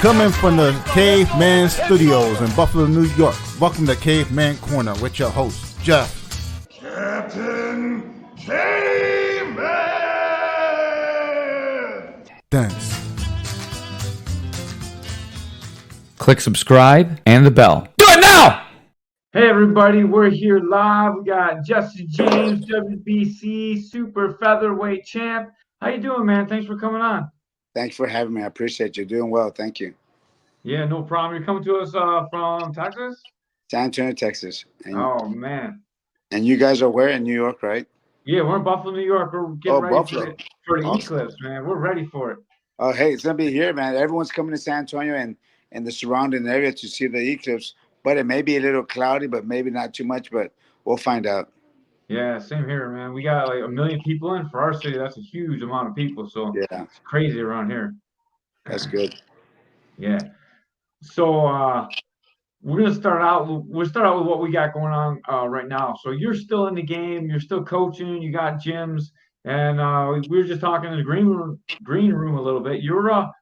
Coming from the Caveman Studios in Buffalo, New York. Welcome to Caveman Corner with your host, Jeff. Captain Caveman! Thanks. Click subscribe and the bell. Do it now! Hey everybody, we're here live. We got Jessie James, WBC Super Featherweight Champ. How you doing, man? Thanks for coming on. Thanks for having me. I appreciate you. Doing well. Thank you. Yeah, no problem. You're coming to us from Texas? San Antonio, Texas. Oh, man. And you guys are where? In New York, right? Yeah, we're in Buffalo, New York. We're getting ready Buffalo. for the Awesome. eclipse, man. We're ready for it. Oh, hey, it's going to be here, man. Everyone's coming to San Antonio and the surrounding area to see the eclipse. But it may be a little cloudy, but maybe not too much, but we'll find out. Yeah, same here, man. We got like 1 million people in. For our city, that's a huge amount of people. So yeah, it's crazy around here. That's good. Yeah. So we're gonna start out. We'll start out with what we got going on right now. So you're still in the game. You're still coaching. You got gyms, and we were just talking in the green room a little bit. You're about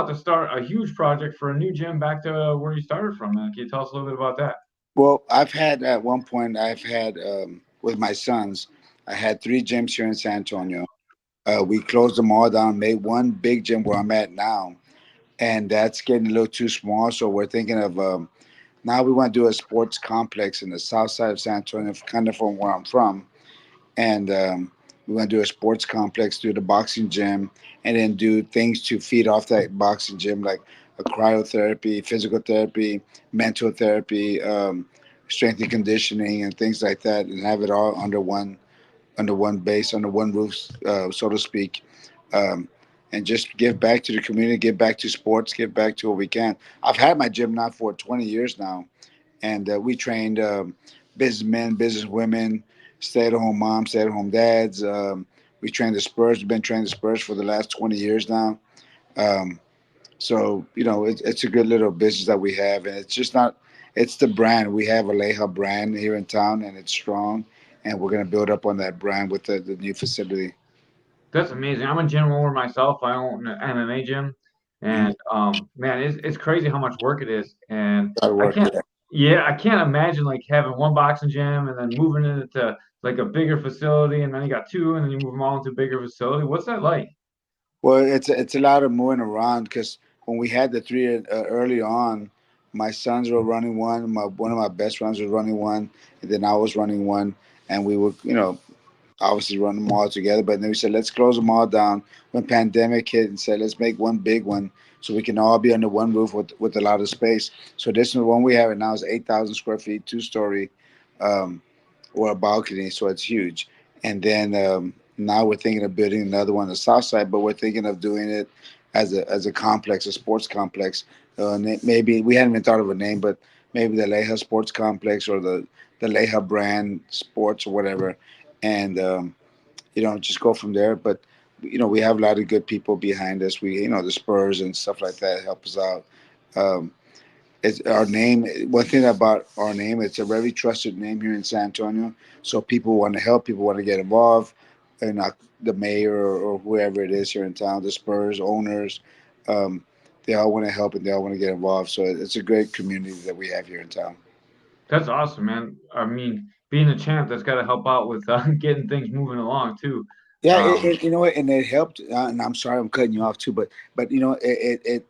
to start a huge project for a new gym back to where you started from. Man. Can you tell us a little bit about that? Well, I've had at one point. With my sons, I had 3 gyms here in San Antonio. We closed them all down, made one big gym where I'm at now, and that's getting a little too small. So we're thinking of now we want to do a sports complex in the south side of San Antonio, kind of from where I'm from, and we want to do a sports complex, do the boxing gym, and then do things to feed off that boxing gym, like a cryotherapy, physical therapy, mental therapy, strength and conditioning, and things like that, and have it all under one base, under one roof, so to speak, and just give back to the community, give back to sports, give back to what we can. I've had my gym now for 20 years now, and we trained businessmen, businesswomen, stay-at-home moms, stay-at-home dads. We trained the Spurs. We've been training the Spurs for the last 20 years now. So, it's a good little business that we have, and it's just not. It's the brand. We have a Leija brand here in town, and it's strong, and we're going to build up on that brand with the new facility. That's amazing. I'm a gym owner myself. I own an MMA gym, and man, it's crazy how much work it is. And I can't imagine like having one boxing gym and then moving it into like a bigger facility, and then you got 2, and then you move them all into a bigger facility. What's that like? Well, it's a lot of moving around because when we had the 3 early on, my sons were running one. One of my best friends was running one, and then I was running one, and we were, obviously run them all together. But then we said, let's close them all down when pandemic hit and said, let's make one big one so we can all be under one roof with a lot of space. So this one we have it now is 8,000 square feet, 2-story, or a balcony. So it's huge. And then now we're thinking of building another one on the south side, but we're thinking of doing it as a complex, a sports complex. Maybe we hadn't even thought of a name, but maybe the Leija Sports Complex or the Leija brand sports or whatever. And just go from there. But we have a lot of good people behind us. We the Spurs and stuff like that help us out. It's our name. One thing about our name, it's a very trusted name here in San Antonio. So people want to help, people want to get involved, and the mayor or whoever it is here in town, the Spurs owners, they all want to help and they all want to get involved. So it's a great community that we have here in town. That's awesome, man. I mean, being a champ, that's got to help out with getting things moving along too. Yeah, you know what, and it helped. And I'm sorry, I'm cutting you off too, but it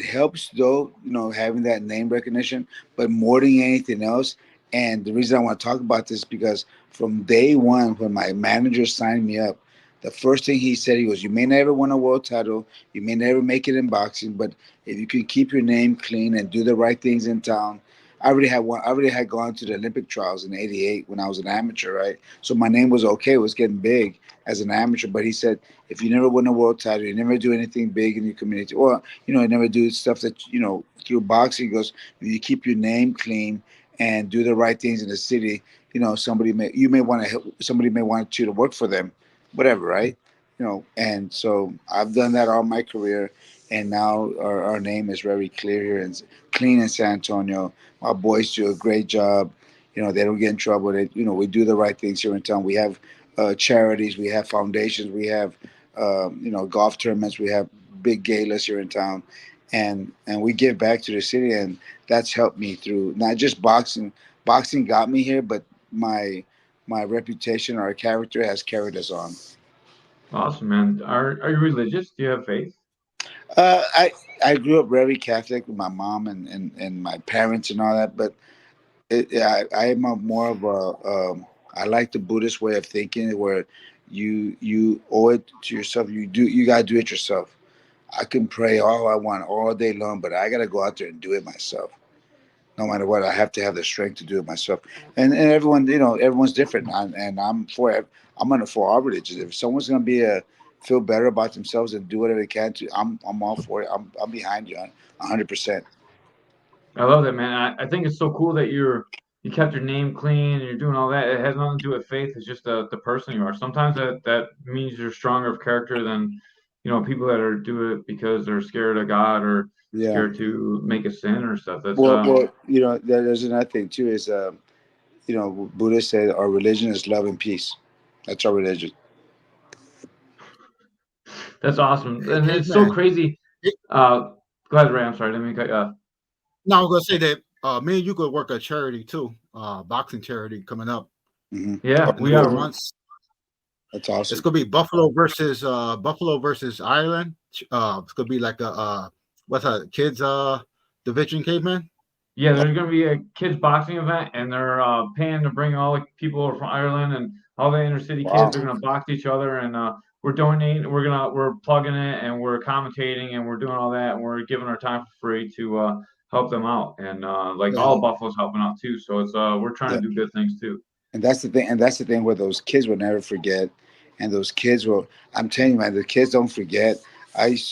helps though. Having that name recognition, but more than anything else. And the reason I want to talk about this is because from day one, when my manager signed me up, the first thing he said, he goes, "You may never win a world title, you may never make it in boxing, but if you can keep your name clean and do the right things in town." I already had one. I already had gone to the Olympic trials in '88 when I was an amateur, right? So my name was okay. It was getting big as an amateur. But he said, if you never win a world title, you never do anything big in your community, or you never do stuff that through boxing. He goes, if you keep your name clean and do the right things in the city, somebody may want you to work for them, whatever, right? And so I've done that all my career, and now our name is very clear here and clean in San Antonio. Our boys do a great job. They don't get in trouble. We do the right things here in town. We have charities, we have foundations, we have golf tournaments, we have big galas here in town, and we give back to the city, and that's helped me through not just boxing. Boxing got me here, but my reputation, our character has carried us on. Awesome, man. Are you religious? Do you have faith? I grew up very Catholic with my mom and my parents and all that, but I am a more of a I like the Buddhist way of thinking, where you owe it to yourself. You gotta do it yourself. I can pray all I want all day long, but I gotta go out there and do it myself. No matter what, I have to have the strength to do it myself. And everyone, everyone's different. And I'm on the for all religions. If someone's gonna feel better about themselves and do whatever they can to, I'm all for it. I'm behind you on 100%. I love that, man. I think it's so cool that you kept your name clean and you're doing all that. It has nothing to do with faith. It's just the person you are. Sometimes that means you're stronger of character than people that are do it because they're scared of God or Yeah. scared to make a sin or stuff. That's Well, there's another thing too is Buddhists say our religion is love and peace. That's our religion. that's awesome, Hey, and it's so caveman. crazy. Hey, Go ahead, Ray. I'm sorry. Let me cut you off. now I'm gonna say that me and you could work a charity too, boxing charity coming up Hmm. Yeah, in a we few are. months. That's It's awesome. gonna be Buffalo versus Ireland. It's gonna be like a what's a kids division, caveman. Yeah, there's going to be a kids boxing event, and they're paying to bring all the people from Ireland and all the inner city Wow. kids. They're going to box each other, and we're donating. We're plugging it, and we're commentating, and we're doing all that, and we're giving our time for free to help them out, and like Yeah, all of Buffalo's helping out too. So it's we're trying Yeah. to do good things too. And that's the thing. And that's the thing where those kids will never forget. And those kids will. I'm telling you, man, the kids don't forget. I used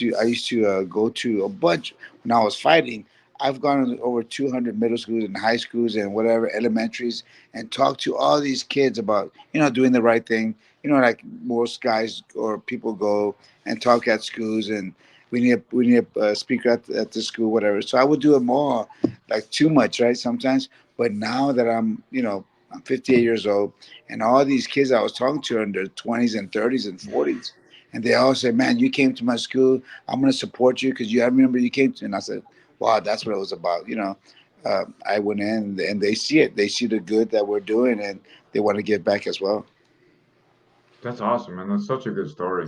to go to a bunch when I was fighting. I've gone to over 200 middle schools and high schools and whatever elementaries and talked to all these kids about doing the right thing. Like most guys or people go and talk at schools, and we need a speaker at the school, whatever. So I would do it more, like too much, right? Sometimes. But now that I'm 58 years old, and all these kids I was talking to are in their 20s and 30s and 40s, and they all say, "Man, you came to my school. I'm going to support you because I remember you came to." And I said, "Wow, that's what it was about." I went in, and they see it. They see the good that we're doing, and they want to give back as well. That's awesome, man. That's such a good story.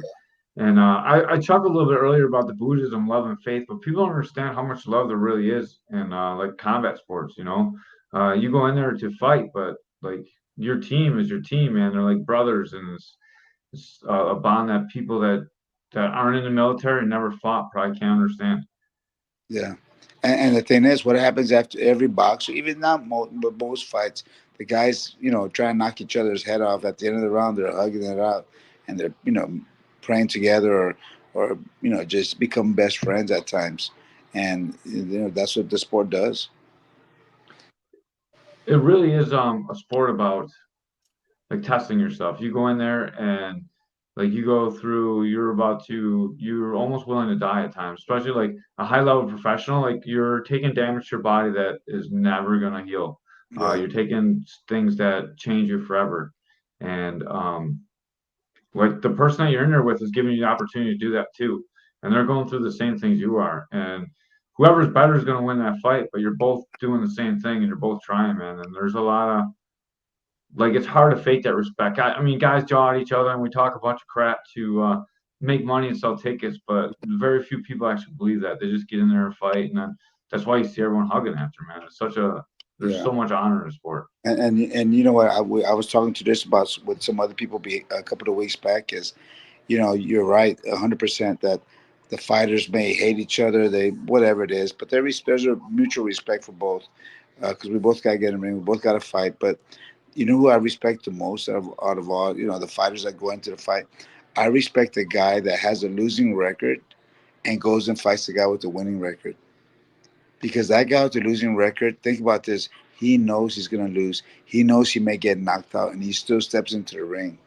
And I chuckled a little bit earlier about the Buddhism, love, and faith, but people don't understand how much love there really is in like combat sports. You go in there to fight, but like your team is your team, man. They're like brothers, and it's a bond that people that aren't in the military and never fought probably can't understand. Yeah, and the thing is, what happens after every box, or even not but most fights, the guys, try and knock each other's head off. At the end of the round, they're hugging it out, and they're, praying together, or just become best friends at times, and that's what the sport does. It really is a sport about like testing yourself. You go in there and like you go through, you're almost willing to die at times, especially like a high level professional. Like you're taking damage to your body that is never gonna heal. Yeah, You're taking things that change you forever, and like the person that you're in there with is giving you the opportunity to do that too, and they're going through the same things you are, and whoever's better is going to win that fight. But you're both doing the same thing, and you're both trying, man. And there's a lot of like it's hard to fake that respect. I mean, guys jaw at each other and we talk a bunch of crap to make money and sell tickets, but very few people actually believe that. They just get in there and fight, and then that's why you see everyone hugging after, man. There's yeah. so much honor in the sport. And you know what? I was talking to this about with some other people a couple of weeks back. Is you're right, 100% that the fighters may hate each other, they whatever it is, but there's a mutual respect for both, because we both got to get in the ring, we both got to fight. But who I respect the most out of all, the fighters that go into the fight, I respect the guy that has a losing record and goes and fights the guy with the winning record, because that guy with the losing record, think about this, he knows he's gonna lose, he knows he may get knocked out, and he still steps into the ring.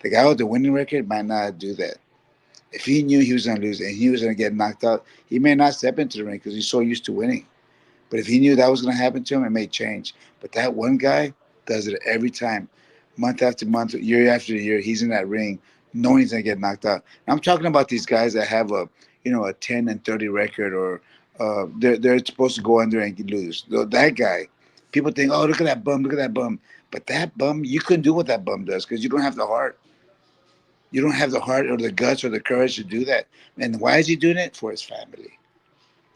The guy with the winning record might not do that. If he knew he was going to lose and he was going to get knocked out, he may not step into the ring because he's so used to winning. But if he knew that was going to happen to him, it may change. But that one guy does it every time, month after month, year after year. He's in that ring, knowing he's going to get knocked out. And I'm talking about these guys that have a 10-30 record, They're supposed to go under and lose. That guy, people think, oh, look at that bum, look at that bum. But that bum, you couldn't do what that bum does because you don't have the heart. You don't have the heart or the guts or the courage to do that. And why is he doing it? For his family.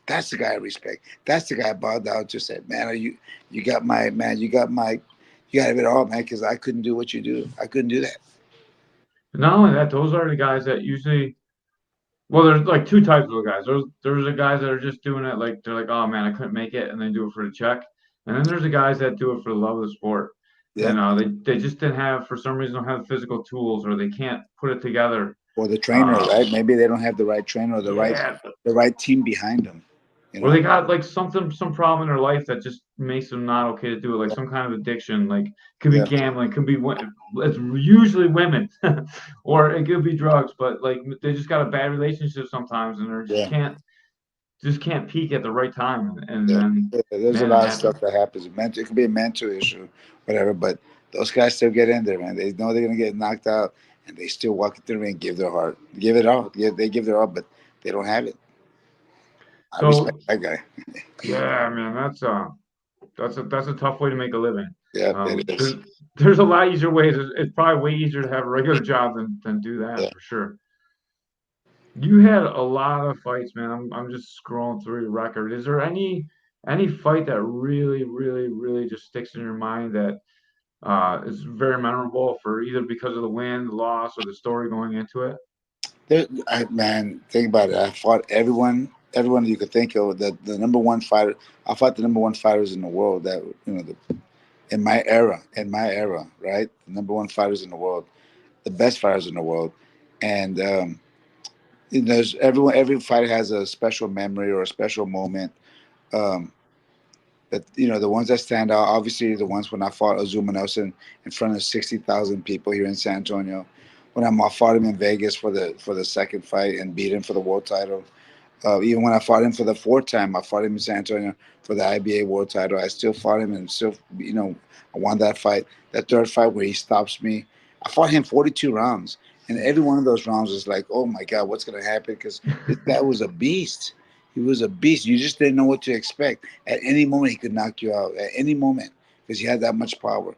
That's the guy I respect. That's the guy I bowed down to. Said, man, are you got my man, you got it all, man. Because I couldn't do what you do. I couldn't do that. Not only that, those are the guys that usually. Well, there's like two types of guys. There's the guys that are just doing it like they're like, oh man, I couldn't make it, and they do it for the check. And then there's the guys that do it for the love of the sport. And Yep. they just didn't have, for some reason, don't have physical tools, or they can't put it together. Or the trainer, Uh, right? Maybe they don't have the right trainer or yeah, the right team behind them. You or they know. got like some problem in their life that just makes them not okay to do it, like some kind of addiction, like could be Yeah. gambling, could be it's usually women, or it could be drugs, but like they just got a bad relationship sometimes, and they Yeah. just can't peak at the right time, and Yeah. then Yeah, there's a man, it lot of stuff happens. that happens. Mental, it could be a mental issue, whatever. But those guys still get in there, man. They know they're gonna get knocked out, and they still walk into the ring, give their heart, give it all. Yeah, they give their all, but they don't have it. I respect So that guy. yeah, man, that's a tough way to make a living. Yeah, it Um, is. there's there's a lot easier ways. It's probably way easier to have a regular job than do that Yeah. for sure. You had a lot of fights, man. I'm just scrolling through your record. Is there any fight that really just sticks in your mind that is very memorable for either because of the win, the loss, or the story going into it? Man, think about it. I fought everyone you could think of. The number one fighter. I fought the number one fighters in the world. That in my era, right? The number one fighters in the world, the best fighters in the world, and there's everyone. Every fighter has a special memory or a special moment. Um, but the ones that stand out, obviously, the ones when I fought Azuma Nelson in front of 60,000 people here in San Antonio. When I fought him in Vegas for the second fight and beat him for the world title. Even when I fought him for the fourth time, I fought him in San Antonio for the IBA world title. I still fought him and still, I won that fight. That third fight where he stops me, I fought him 42 rounds. And every one of those rounds was like, oh my God, what's going to happen? Because this guy was a beast. He was a beast. You just didn't know what to expect. At any moment, he could knock you out. At any moment, because he had that much power.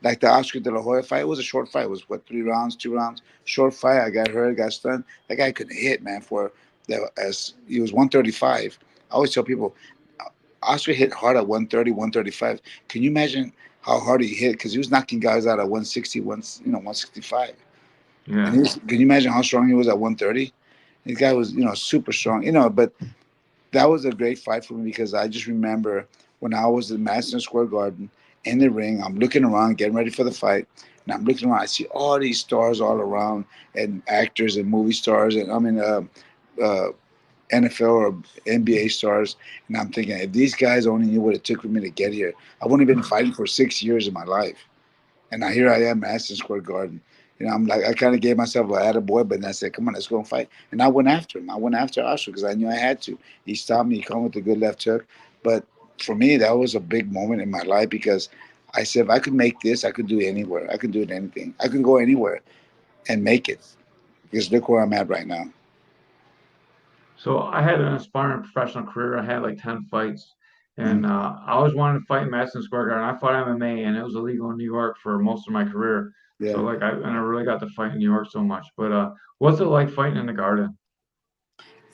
Like the Oscar De La Hoya fight, it was a short fight. It was what, 3 rounds, 2 rounds? Short fight. I got hurt, got stunned. That guy couldn't hit, man, for that as he was 135. I always tell people Oscar hit hard at 130, 135. Can you imagine how hard he hit? Because he was knocking guys out at 160, 165. And Yeah. can you imagine how strong he was at 130? This guy was, super strong, but that was a great fight for me because I just remember when I was in Madison Square Garden in the ring, I'm looking around, getting ready for the fight, and I'm looking around. I see all these stars all around, and actors and movie stars, and uh, NFL or NBA stars, and I'm thinking if these guys only knew what it took for me to get here, I wouldn't have been fighting for 6 years of my life. And now here I am, Madison Square Garden. I'm like, I kind of gave myself a attaboy, but then I said, come on, let's go and fight. And I went after him. I went after Oscar because I knew I had to. He stopped me. He came with a good left hook. But for me, that was a big moment in my life because I said, if I could make this, I could do it anywhere. I could do it anything. I could go anywhere and make it because look where I'm at right now. So I had an inspiring professional career. I had like 10 fights, Mm, and I always wanted to fight in Madison Square Garden. I fought MMA, and it was illegal in New York for most of my career. yeah. So like I really got to fight in New York so much. But what's it like fighting in the Garden?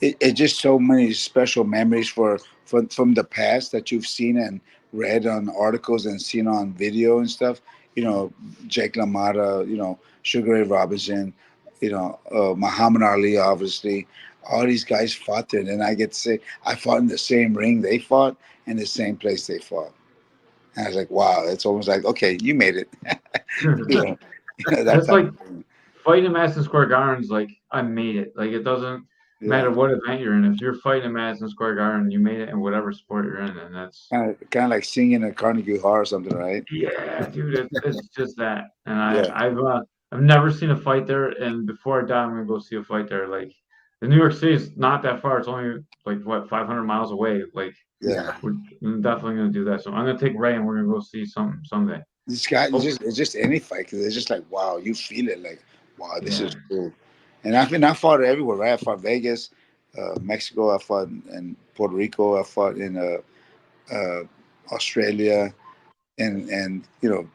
It's just so many special memories from the past that you've seen and read on articles and seen on video and stuff. Jake LaMotta, Sugar Ray Robinson, Muhammad Ali, obviously. All these guys fought there, and then I get to say I fought in the same ring they fought in the same place they fought. And I was like, wow, it's almost like okay, you made it. you know, that That's type like of thing. fighting in Madison Square Garden is like I made it. Like it doesn't Yeah. matter what event you're in. If you're fighting in Madison Square Garden, you made it in whatever sport you're in, and that's Kind of like singing at Carnegie Hall or something, right? yeah, dude. It's just that, and Yeah. I've never seen a fight there, and before I die, I'm gonna go see a fight there. Like the New York City is not that far. It's only like what 500 miles away. Like Yeah. Yeah. I'm definitely gonna do that. So I'm gonna take Ray, and we're gonna go see some someday. This guy, Oh it's just any fight because it's just like wow, you feel it like wow, this is yeah. cool. And I fought everywhere, right? I fought Vegas, Mexico. I fought in Puerto Rico. I fought in Australia, and New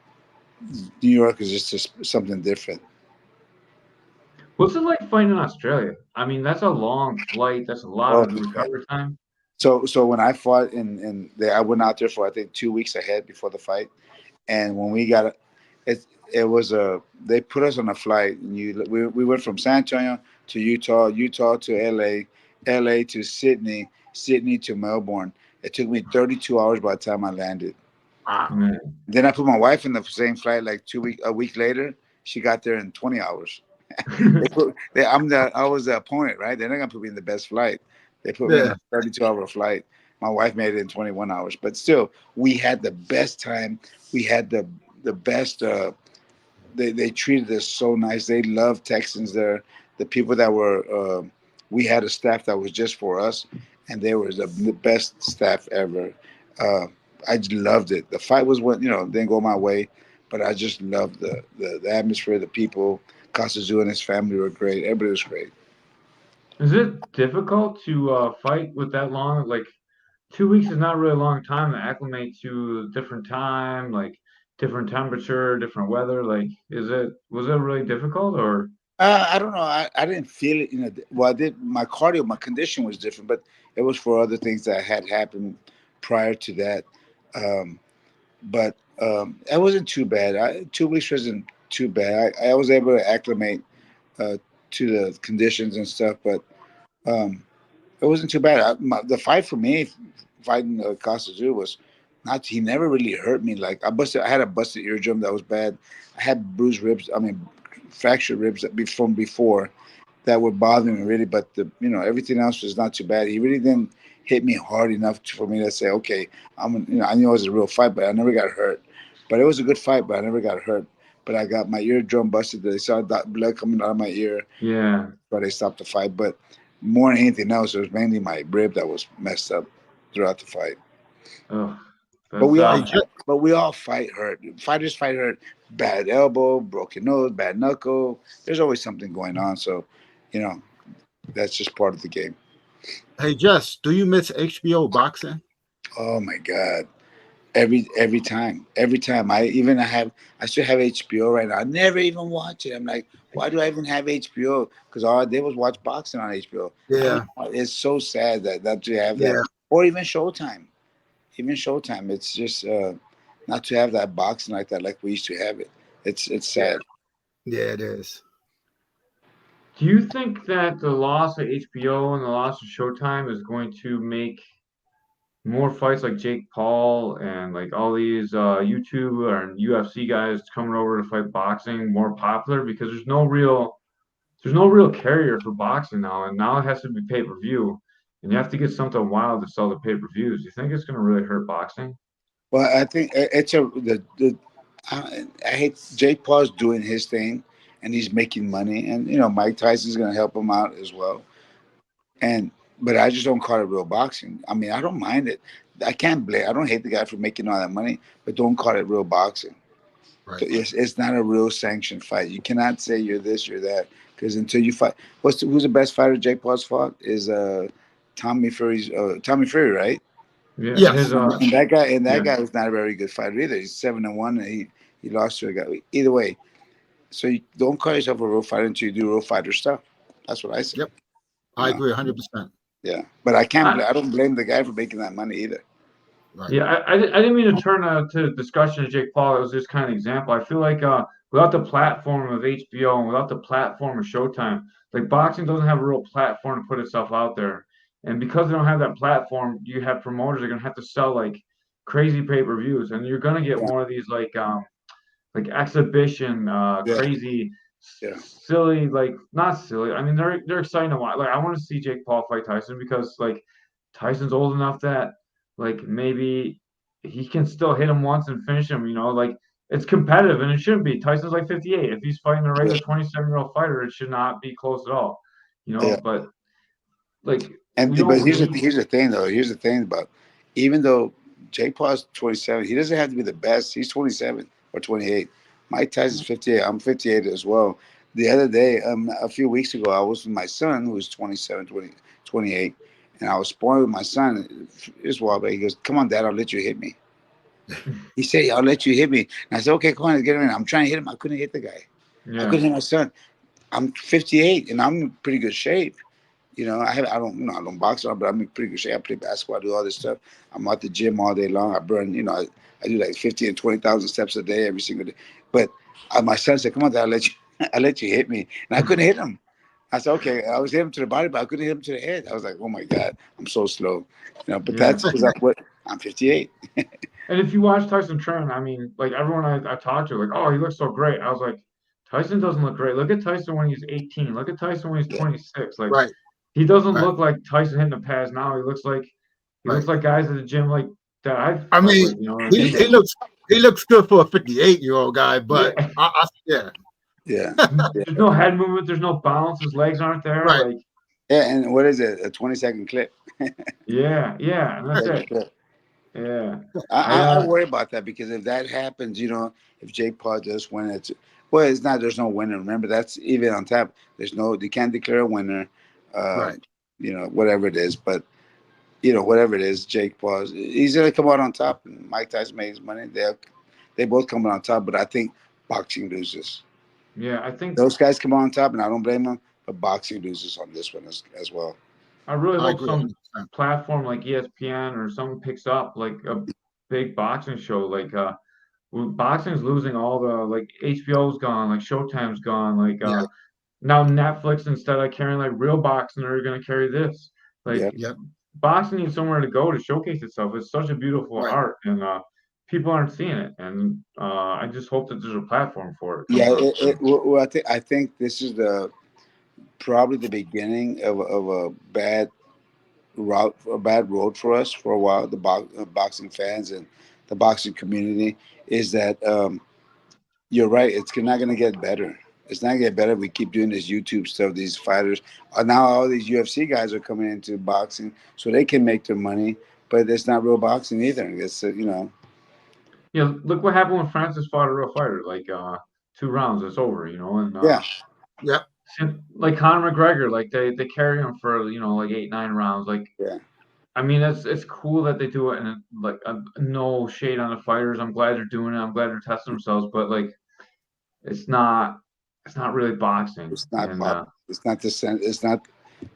York is just something different. What's it like fighting in Australia? I mean, that's a long flight. That's a lot Oh, of recovery time. so when I fought I went out there for I think 2 weeks ahead before the fight, and when we got it was they put us on a flight. And we went from San Antonio to Utah, Utah to L.A., L.A. to Sydney, Sydney to Melbourne. It took me 32 hours by the time I landed. Wow. Man. Then I put my wife in the same flight like a week later. She got there in 20 hours. I was the opponent, right? They're not gonna put me in the best flight. They put me in Yeah. a 32-hour flight. My wife made it in 21 hours, but still, we had the best time. We had the best. They treated us so nice. They loved Texans there. The people that were, we had a staff that was just for us, and they were the best staff ever. Uh, I just loved it. The fight was didn't go my way, but I just loved the atmosphere, the people. Costazu and his family were great. Everybody was great. Is it difficult to fight with that long? Like 2 weeks is not really a long time to acclimate to a different time, like different temperature, different weather. Like, was it really difficult or? I don't know. I didn't feel it. Well, I did. My cardio, my condition was different, but it was for other things that had happened prior to that. Um, but it wasn't too bad. 2 weeks wasn't too bad. I was able to acclimate uh, to the conditions and stuff, but um, it wasn't too bad. The fight for me, fighting Costa was not. He never really hurt me. Like I had a busted eardrum that was bad. I had bruised ribs. I mean, fractured ribs from before that were bothering me really. But everything else was not too bad. He really didn't hit me hard enough for me to say, okay, I knew it was a real fight, but I never got hurt. But it was a good fight, but I never got hurt. But I got my eardrum busted. They saw that blood coming out of my ear, Yeah. but they stopped the fight. But more than anything else, it was mainly my rib that was messed up throughout the fight. Oh, But that's we all, Hey, Je- but we all fight hurt. Fighters fight hurt. Bad elbow, broken nose, bad knuckle. There's always something going on. So, you know, that's just part of the game. hey, Jess, do you miss HBO boxing? Oh my God. Every time I still have HBO right now. I never even watch it. I'm like, why do I even have HBO? Because all I did was watch boxing on HBO. Yeah. It's so sad that you have that, Yeah. or even Showtime. Even Showtime, it's just not to have that boxing like that, like we used to have it. It's yeah. sad. Yeah, it is. Do you think that the loss of HBO and the loss of Showtime is going to make more fights like Jake Paul and like all these YouTube and UFC guys coming over to fight boxing more popular because there's no real carrier for boxing now, and now it has to be pay-per-view, and you have to get something wild to sell the pay-per-views. Do you think it's going to really hurt boxing? Well, I think it's I hate Jake Paul's doing his thing, and he's making money, and Mike Tyson's going to help him out as well. And but I just don't call it real boxing. I mean, I don't mind it. I can't blame. I don't hate the guy for making all that money, but don't call it real boxing. Right. It's not a real sanctioned fight. You cannot say you're this, you're that, because until you fight, who's the best fighter Jake Paul's fought is Tommy Fury, right? Yeah, Yes. And that yeah. guy was not a very good fighter either. He's 7-1, and he lost to a guy. Either way, so you don't call yourself a real fighter until you do real fighter stuff. That's what I say. Yep. You I know, agree 100%. yeah. But I can't. I, I don't blame the guy for making that money either. Right. Yeah, I didn't mean to turn to discussion of Jake Paul. It was just kind of an example. I feel like without the platform of HBO and without the platform of Showtime, like boxing doesn't have a real platform to put itself out there. And because they don't have that platform, you have promoters that are gonna have to sell like crazy pay-per-views, and you're gonna get Yeah, more of these like exhibition, yeah, crazy, yeah, silly, like not silly. I mean, they're exciting to watch. Like I want to see Jake Paul fight Tyson because like Tyson's old enough that like maybe he can still hit him once and finish him. Like it's competitive and it shouldn't be. Tyson's like 58. If he's fighting a yeah, regular 27-year-old fighter, it should not be close at all. yeah. But like And we but don't need. here's the thing though. Here's the thing about even though Jake Paul's 27, he doesn't have to be the best. He's 27 or 28. Mike Tyson's 58. I'm 58 as well. the other day, a few weeks ago, I was with my son, who was 27, 28, and I was sparring with my son. This while back, he goes, "Come on, Dad, I'll let you hit me." He said, "I'll let you hit me." And I said, "Okay, come on, let's get him in." I'm trying to hit him. I couldn't hit the guy. I Yeah. couldn't hit my son. I'm 58 and I'm in pretty good shape. I don't box, but I'm in pretty good shape. I play basketball, I do all this stuff. I'm at the gym all day long. I burn, I do like 50 and 20,000 steps a day every single day. But my son said, "Come on, Dad, I'll let you, I'll let you hit me," and I couldn't hit him. I said, "Okay." I was hitting him to the body, but I couldn't hit him to the head. I was like, "Oh my God, I'm so slow," But Yeah. that's because I'm 58. And if you watch Tyson train, I mean, like everyone I talked to, like, oh, he looks so great. I was like, Tyson doesn't look great. Look at Tyson when he's 18. Look at Tyson when he's Yeah, 26. Like, Right, he doesn't right, look like Tyson hitting the pads now. He right. looks like guys at the gym like that I I fight mean, with. You know what I he, mean? he looks he looks good for a 58-year-old guy, but Yeah. yeah, yeah, yeah, There's no head movement. There's no bounce. His legs aren't there. right. Like, yeah. And what is it? A 20-second clip? yeah, yeah, and that's Second it. clip. Yeah. I, I I worry about that because if that happens, if Jake Paul does win, it's not. There's no winner. Remember, that's even on top. There's no. They can't declare a winner. Right. Whatever it is, but whatever it is, Jake Paul, he's gonna come out on top. And Mike Tyson makes money. They both come out on top. But I think boxing loses. yeah, I think Those guys come out on top, and I don't blame them. But boxing loses on this one as well. I really I hope agree some 100%. platform like ESPN or someone picks up like a big boxing show. Like boxing's losing all the like HBO's gone, like Showtime's gone, like Yeah, now Netflix instead of carrying like real boxing, they're gonna carry this. Yeah. Like yeah, boxing needs somewhere to go to showcase itself. It's such a beautiful right. art, and people aren't seeing it. And I just hope that there's a platform for it Yeah. comes out soon. I think this is probably the beginning of a bad road for us for a while. The boxing fans and the boxing community is that you're right. It's not going to get better. It's not going to get better. We keep doing this YouTube stuff. These fighters now all these UFC guys are coming into boxing so they can make their money, but it's not real boxing either. It's. Yeah, look what happened when Francis fought a real fighter. Like 2 rounds, it's over. And Yeah, Yep. like Conor McGregor, like they carry him for like 8, 9 rounds. Like yeah. I mean, it's cool that they do it, and like no shade on the fighters. I'm glad they're doing it. I'm glad they're testing themselves, but like it's not it's not really boxing. It's not And boxing. It's not the sense. It's not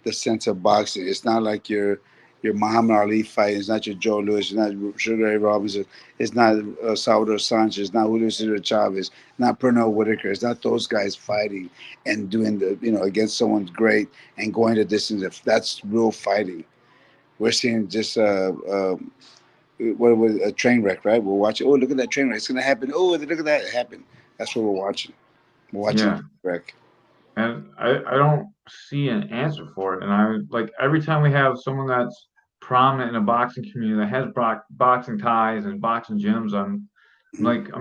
the sense of boxing. It's not like your Muhammad Ali fight. It's not your Joe Louis. It's not Sugar Ray Robinson. It's not Salvador Sanchez. It's not Julio Cesar Chavez. Not Pernell Whitaker. It's not those guys fighting and doing against someone great and going the distance. If that's real fighting, we're seeing just what was a train wreck, right? We're watching. Oh, look at that train wreck. It's gonna happen. Oh, look at that happen. That's what we're watching. We're watching a yeah, train wreck. and I don't see an answer for it. And I like every time we have someone that's prominent in a boxing community that has boxing ties and boxing gyms, I'm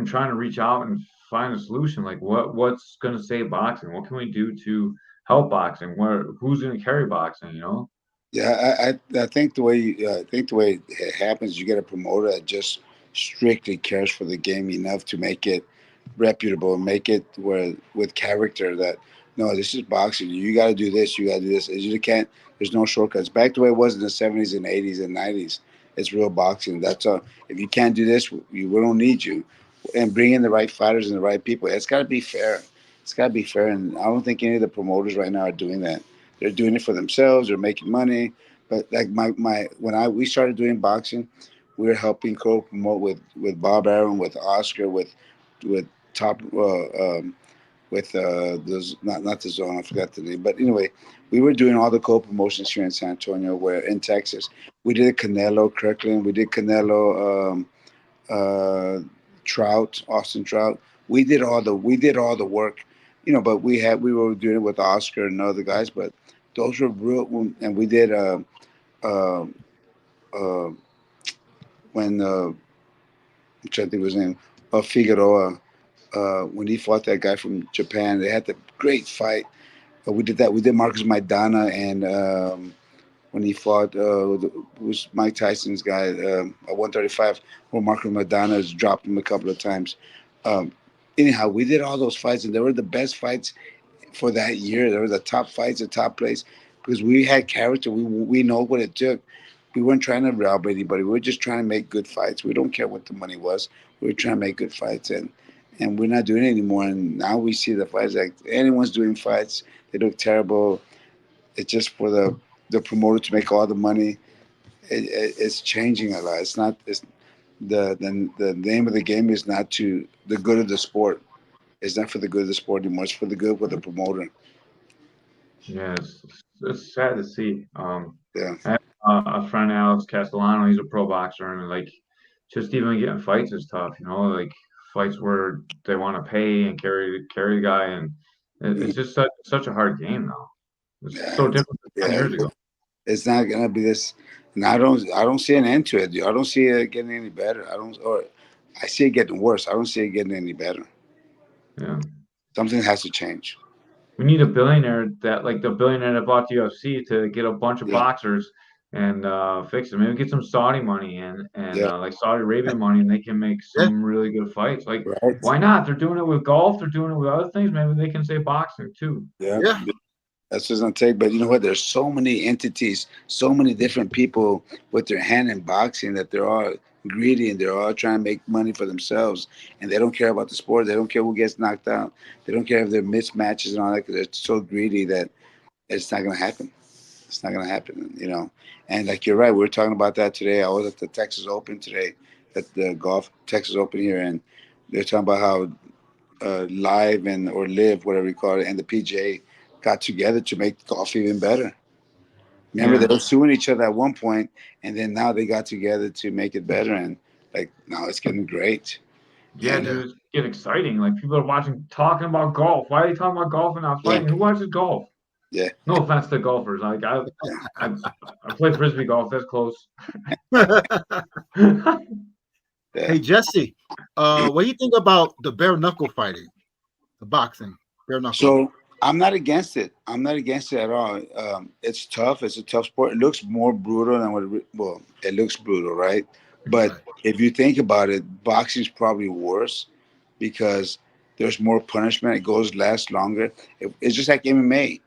trying to reach out and find a solution. Like what's going to save boxing? What can we do to help boxing? Who's going to carry boxing? Yeah, I think the way it happens, you get a promoter that just strictly cares for the game enough to make it reputable, make it where with character that no, this is boxing. You got to do this. You got to do this. You can't. There's no shortcuts. Back the way it was in the '70s and '80s and '90s. It's real boxing. That's all. If you can't do this, we don't need you. And bring in the right fighters and the right people. It's got to be fair. It's got to be fair. And I don't think any of the promoters right now are doing that. They're doing it for themselves. They're making money. But like my when we started doing boxing, we were helping co-promote with Bob Arum, with Oscar, with top with the not the zone. I forgot the name. But anyway, we were doing all the co-promotions here in San Antonio, where in Texas we did Canelo Kirkland, we did Canelo uh, Trout, Austin Trout. We did all the work, But we were doing it with Oscar and other guys, but those were real. And we did uh, uh, when I'm trying to think of his name, Figueroa. When he fought that guy from Japan, they had the great fight. We did that. We did Marcus Maidana, and when he fought, was Mike Tyson's guy at 135, where Marcus Maidana has dropped him a couple of times. Um, anyhow, we did all those fights, and they were the best fights for that year. There were the top fights, the top place, because we had character. We know what it took. We weren't trying to rob anybody. We were just trying to make good fights. We don't care what the money was. We were trying to make good fights, and we're not doing it anymore. And now we see the fights like anyone's doing fights. They look terrible. It's just for the promoter to make all the money. It's changing a lot. It's not. It's the name of the game is not to the good of the sport. It's not for the good of the sport anymore. It's for the good of the promoter. Yeah, it's sad to see. Yeah. I have a friend, Alex Castellano. He's a pro boxer, and like, just even getting fights is tough. You know, like fights where they want to pay and carry the guy, and Mhm. it's just such a hard game now. It's Yeah. so different than 10 years ago. It's not gonna be this. And I don't see an end to it. I don't see it getting any better. Or I see it getting worse. I don't see it getting any better. Yeah. Something has to change. We need a billionaire that like the billionaire that bought the UFC to get a bunch of Yeah. boxers and fix it. Maybe get some Saudi money and Yeah. like Saudi Arabian money, and they can make Yeah. some really good fights. Like, Right. why not? They're doing it with golf. They're doing it with other things. Maybe they can say boxing too. Yeah. Yeah. That's just gonna take. But you know what? There's so many entities, so many different people with their hand in boxing that they're all greedy and they're all trying to make money for themselves, and they don't care about the sport. They don't care who gets knocked out. They don't care if they're mismatches and all that because they're so greedy that it's not gonna happen. It's not gonna happen. And like you're right, we were talking about that today. I was at the Texas Open today, at the golf Texas Open here, and they're talking about how live and or live whatever you call it, and the PGA got together to make golf even better. Remember, they Yeah, were suing each other at one point, and then now they got together to make it better, and like now it's getting great. yeah, And dude, it's getting exciting. Like people are watching, talking about golf. Why are they talking about golf and not yeah, fighting? Who watches golf? yeah, No offense to golfers. Like I, I play frisbee golf. That's close. yeah. Hey Jesse, what do you think about the bare knuckle fighting, the boxing, bare knuckle? So I'm not against it. I'm not against it at all. It's tough. It's a tough sport. It looks more brutal than well, it looks brutal, right? But Right. if you think about it, boxing is probably worse because there's more punishment. It goes lasts longer. It's just like MMA.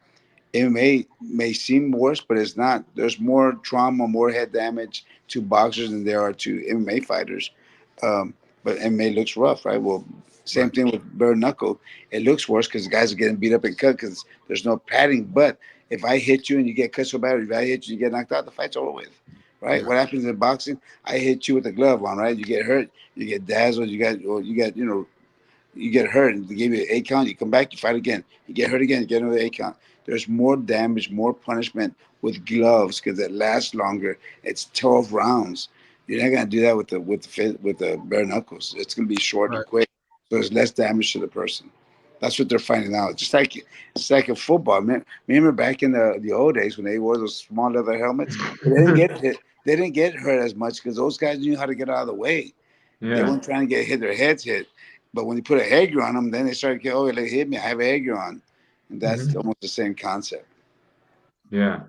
MMA may seem worse, but it's not. There's more trauma, more head damage to boxers than there are to MMA fighters. Um, but MMA looks rough, right? Well, same Right. thing with bare knuckle. It looks worse because the guys are getting beat up and cut because there's no padding. But if I hit you and you get cut so bad, or if I hit you, you get knocked out, the fight's over with, right? Yeah. What happens in boxing? I hit you with a glove on, right? You get hurt, you get dazzled, you get hurt and they give you an 8 count, you come back, you fight again. You get hurt again, you get another 8 count. There's more damage, more punishment with gloves because it lasts longer. It's 12 rounds. You're not gonna do that with the bare knuckles. It's gonna be short and Right. quick, so there's less damage to the person. That's what they're finding out. It's like a football. Remember back in the old days when they wore those small leather helmets? They didn't get hit. They didn't get hurt as much because those guys knew how to get out of the way. They Yeah. weren't trying to get hit, their heads hit. But when you put a headgear on them, then they start getting, oh, they hit me, I have a headgear on. And that's Mhm. almost the same concept. Yeah.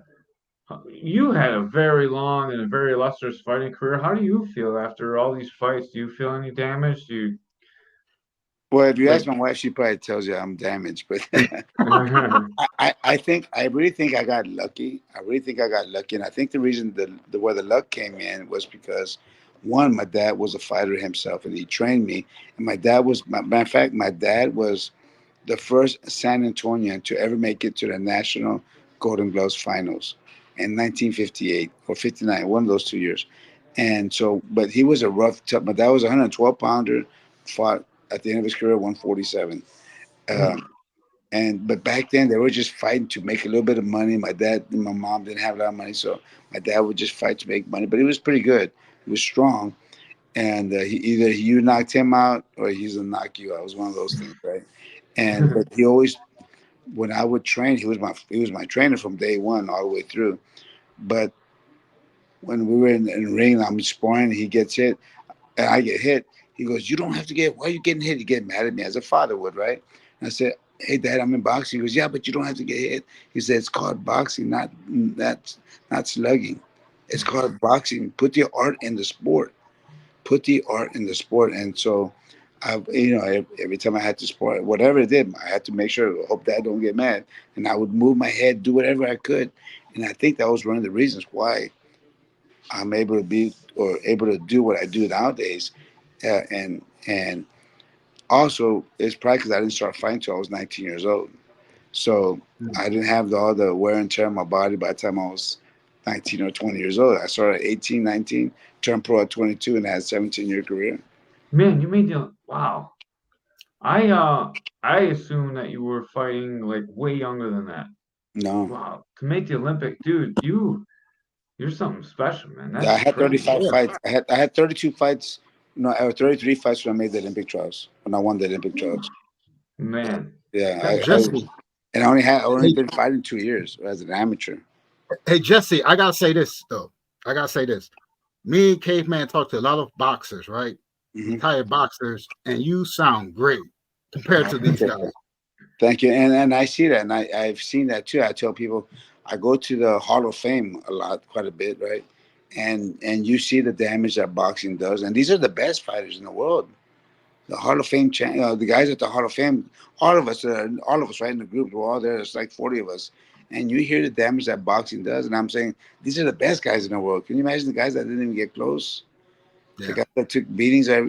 You had a very long and a very illustrious fighting career. How do you feel after all these fights? Do you feel any damage? Do you Well, if you like? ask my wife, she probably tells you I'm damaged. But I really think I got lucky. I really think I got lucky. And I think the reason the where the luck came in was because one, my dad was a fighter himself and he trained me. And my dad was, matter of fact, my dad was the first San Antonian to ever make it to the National Golden Gloves Finals in 1958 or 59, one of those 2 years. And so, but he was a rough, tough. My dad was a 112 pounder, fought at the end of his career 147. Mm. But back then they were just fighting to make a little bit of money. My dad and my mom didn't have a lot of money, so my dad would just fight to make money. But he was pretty good. He was strong, and either you knocked him out or he's gonna knock you out. It was one of those things, right? And but he always, when I would train, he was my trainer from day one all the way through. But when we were in the ring, I'm sparring, he gets hit, and I get hit. He goes, "You don't have to get. Why are you getting hit?" He get mad at me as a father would, right? And I said, "Hey, Dad, I'm in boxing." He goes, "Yeah, but you don't have to get hit." He said, "It's called boxing, not slugging. It's called boxing. Put the art in the sport. Put the art in the sport." And so Every time I had to sport, whatever it did, I had to make sure, hope Dad don't get mad, and I would move my head, do whatever I could, and I think that was one of the reasons why I'm able to be or able to do what I do nowadays, and also it's probably because I didn't start fighting until I was 19 years old, so Mm. I didn't have all the wear and tear on my body by the time I was 19 or 20 years old. I started at 18, 19, turned pro at 22, and I had a 17-year career. Man, you made the wow. I assume that you were fighting like way younger than that. No. Wow, to make the Olympic, dude, you're something special, man. Yeah, That's I had incredible. 35 Yeah, fights. I had 32 fights. No, I had 33 fights when I made the Olympic trials. When I won the Olympic trials. Man, Yeah, that's I Jesse. and I only Hey, been fighting 2 years as an amateur. hey, Jesse. I gotta say this though. I gotta say this. Me and Caveman talked to a lot of boxers, right? Hmm. Retired boxers, and you sound great compared I to these appreciate guys. that. Thank you, and I see that, and I've seen that too. I tell people, I go to the Hall of Fame a lot, quite a bit, right? And you see the damage that boxing does, and these are the best fighters in the world. The Hall of Fame, the guys at the Hall of Fame, all of us, right in the group, we're all there. There's like 40 of us, and you hear the damage that boxing does. And I'm saying these are the best guys in the world. Can you imagine the guys that didn't even get close? The Yeah. guys that took beatings. That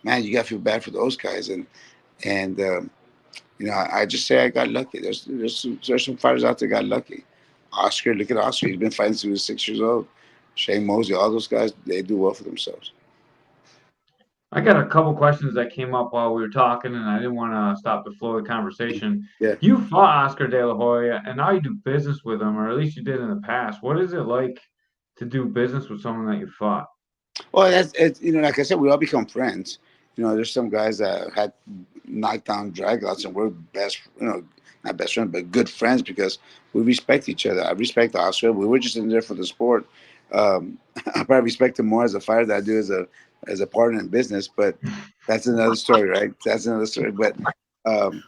man, you got to feel bad for those guys. And I just say I got lucky. There's some fighters out there got lucky. Oscar, look at Oscar. He's been fighting since he was 6 years old. Shane Mosley, all those guys, they do well for themselves. I got a couple questions that came up while we were talking, and I didn't want to stop the flow of the conversation. Yeah. You fought Oscar De La Hoya, and now you do business with him, or at least you did in the past. What is it like to do business with someone that you fought? Well, that's it. Like I said, we all become friends. There's some guys that had knockdown dragouts, and we're not best friends, but good friends because we respect each other. I respect Oscar. We were just in there for the sport. I probably respect him more as a fighter than I do as a partner in business, but that's another story, right? That's another story. But um,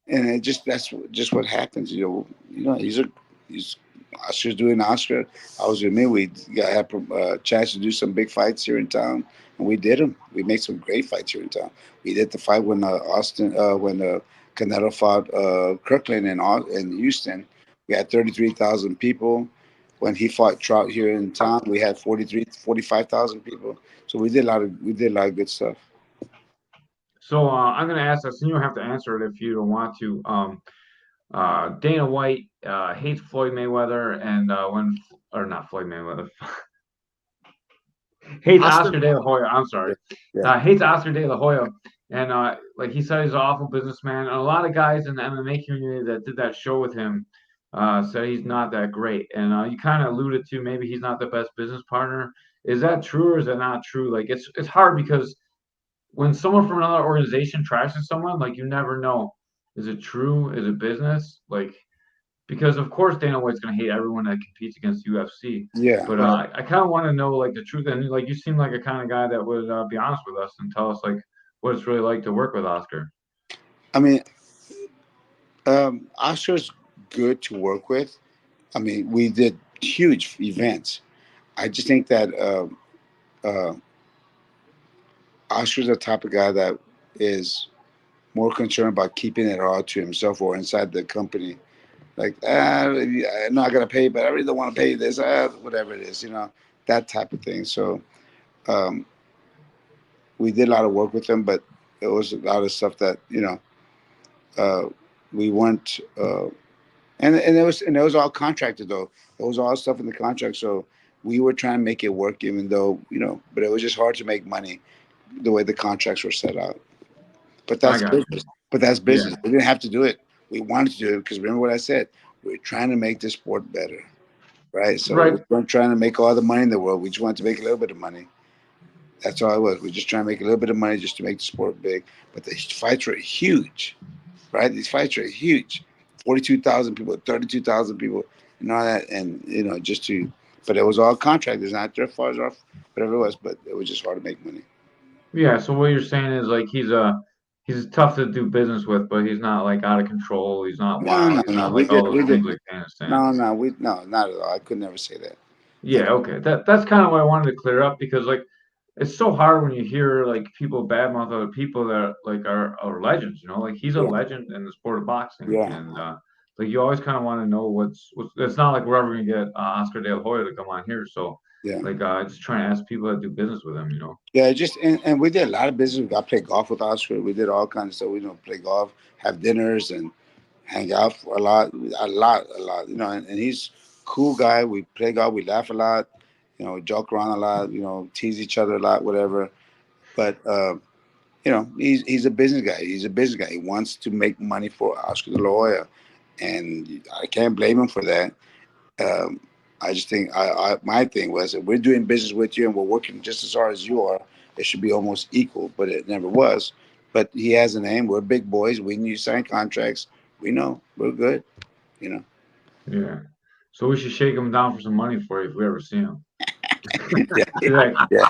and that's just what happens. He's Oscar's doing Oscar. I was with me. We got had a chance to do some big fights here in town, and we did them. We made some great fights here in town. We did the fight when Canelo fought Kirkland in Houston. We had 33,000 people. When he fought Trout here in town, we had 45,000 people. So we did a lot of good stuff. So I'm going to ask this, and you don't have to answer it if you don't want to. Dana White hates Floyd Mayweather, and or not Floyd Mayweather, hates Oscar. Oscar De La Hoya. I'm sorry, Yeah, yeah, hates Oscar De La Hoya, and like he said, he's an awful businessman. And a lot of guys in the MMA community that did that show with him said he's not that great. And you kind of alluded to maybe he's not the best business partner. Is that true or is that not true? Like it's hard because when someone from another organization trashes someone, like you never know. Is it true? Is it business? Like because of course Dana White's gonna hate everyone that competes against UFC. yeah. But I kind of want to know like the truth, and like you seem like a kind of guy that would be honest with us and tell us like what it's really like to work with Oscar. I mean, Oscar's good to work with. I mean, we did huge events. I just think that uh, Oscar's the type of guy that is more concerned about keeping it all to himself or inside the company. Like, no, I gotta pay, but I really don't want to pay this. Whatever it is, that type of thing. So um, we did a lot of work with him, but it was a lot of stuff that uh, we weren't. And it was all contracted though. It was all stuff in the contract. So we were trying to make it work, even though but it was just hard to make money the way the contracts were set out. But I that's got you. business. But that's Yeah. business. We didn't have to do it. We wanted to do it because remember what I said. We are trying to make the sport better, right? So we Right. weren't trying to make all the money in the world. We just wanted to make a little bit of money. That's all it was. We are just trying to make a little bit of money just to make the sport big. But the fights were huge, right? These fights are huge. 42,000 people, 32,000 people, and all that. And, but it was all contract. It's not their fault or whatever it was, but it was just hard to make money. Yeah. So what you're saying is like he's tough to do business with, but he's not like out of control. He's not No, wild. no, He's no. not We like all did, those we did. things like Dana saying. No, no, not at all. I could never say that. Yeah. Okay. That's kind of what I wanted to clear up because like it's so hard when you hear like people badmouth other people that like are legends. Like he's a Yeah, legend in the sport of boxing, yeah, and like you always kind of want to know what's. It's not like we're ever gonna get Oscar De La Hoya to come on here, so yeah. like just trying to ask people that do business with him. Yeah, just and we did a lot of business. We got play golf with Oscar. We did all kinds of stuff. We play golf, have dinners, and hang out for a lot. And he's cool guy. We play golf. We laugh a lot. We joke around a lot. Tease each other a lot, whatever. But he's a business guy. He's a business guy. He wants to make money for Oscar De La Hoya, and I can't blame him for that. Um, I just think my thing was if we're doing business with you and we're working just as hard as you are, it should be almost equal, but it never was. But he has a name. We're big boys. We need to sign contracts. We know we're good. You know. Yeah. So we should shake him down for some money for you if we ever see him. Yeah, Be like, yeah,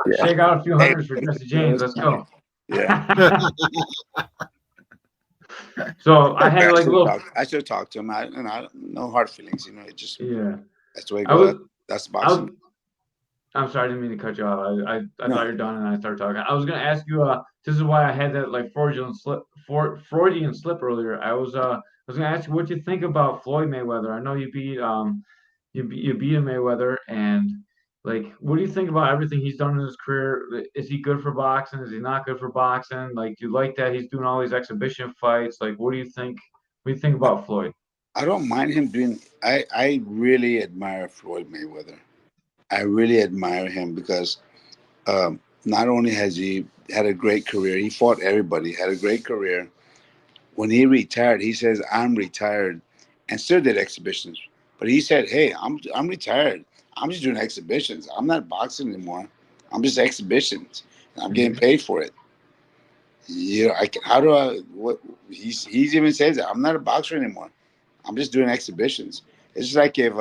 yeah. shake out a few Hey, hundreds for Jesse give James. us Let's money. go. Yeah. So I had I like a should little. talk. I should talk to him. No hard feelings. It just Yeah. that's the way it I goes. was. That's I boxing. was. I'm sorry, I didn't mean to cut you off. I thought No, you're done, and I started talking. I was gonna ask you. This is why I had that like Freudian slip earlier. I was gonna ask you what you think about Floyd Mayweather. I know you beat Mayweather, and like, what do you think about everything he's done in his career? Is he good for boxing? Is he not good for boxing? Like, do you like that he's doing all these exhibition fights? Like, what do you think? What do you think about Floyd? I don't mind him doing. I really admire Floyd Mayweather. I really admire him because not only has he had a great career, he fought everybody, had a great career. When he retired, he says, "I'm retired," and still did exhibitions. But he said, "Hey, I'm retired. I'm just doing exhibitions. I'm not boxing anymore. I'm just exhibitions. And I'm getting Hmm. paid for it." How do I? What he's even says that I'm not a boxer anymore. I'm just doing exhibitions. It's just like if